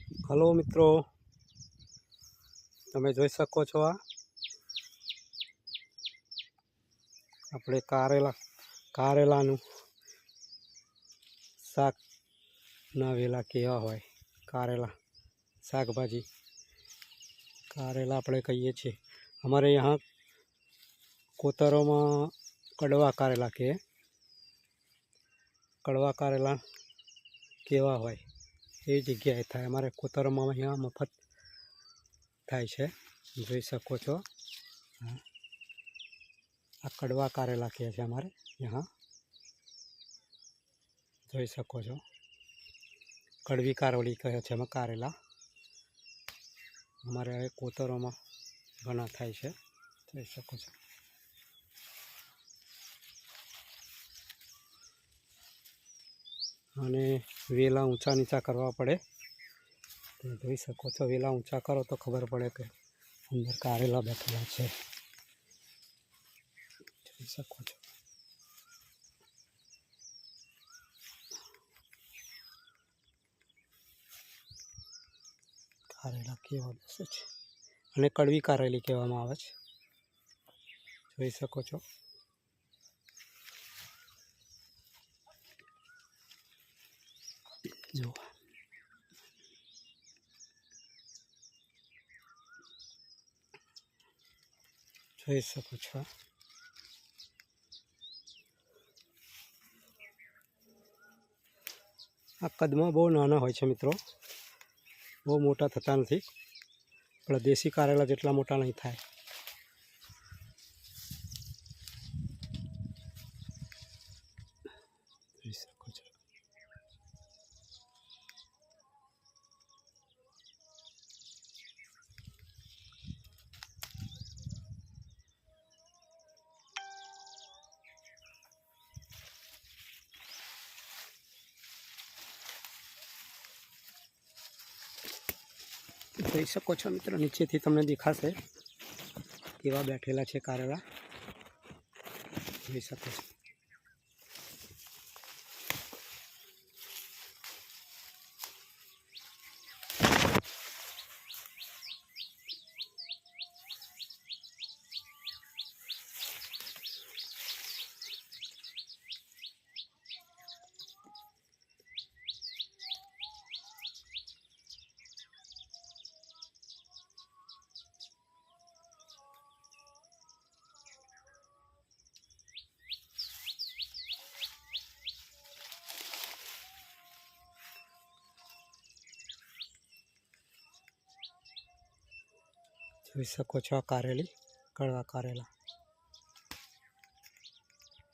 Hello મિત્રો, તમે જોઈ શકો છો આ આપણે કારેલાનું શાકના વેલા કેવા હોય। કારેલા શાકભાજી कारेला આપણે કહીએ છીએ। हमारे यहाँ कोतरों कड़वा कारेला के कड़वा कारेला केवा હોય એ જગ્યાએ થાય। અમારે કોતરોમાં અહીંયા મફત થાય છે, જોઈ શકો છો। આ કડવા कारेला કહે છે અમારે यहाँ, જોઈ શકો છો। કડવી કારોલી કહે છે એમાં કારેલા। અમારે હવે કોતરોમાં ઘણા થાય છે, જોઈ શકો છો। અને વેલા ઊંચા નીચા કરવા પડે, તો જોઈ શકો છો। વેલા ઊંચા કરો તો ખબર પડે કે અંદર કારેલા બેઠેલા છે, જોઈ શકો છો। કારેલા કેવા બેસે છે, અને કડવી કારેલી કહેવામાં આવે છે, જોઈ શકો છો। જો જોઈ શકો છો। આ કદમાં બહુ નાના હોય છે મિત્રો, બહુ મોટા થતા નથી, પણ દેશી કારેલા જેટલા મોટા નહીં થાય। જોઈ શકો છો। જોઈ શકો છો મિત્રો, નીચેથી તમને દેખાશે કેવા બેઠેલા છે કારેલા, જોઈ શકો છો। જોઈ શકો છો આ કારેલી, કડવા કારેલા।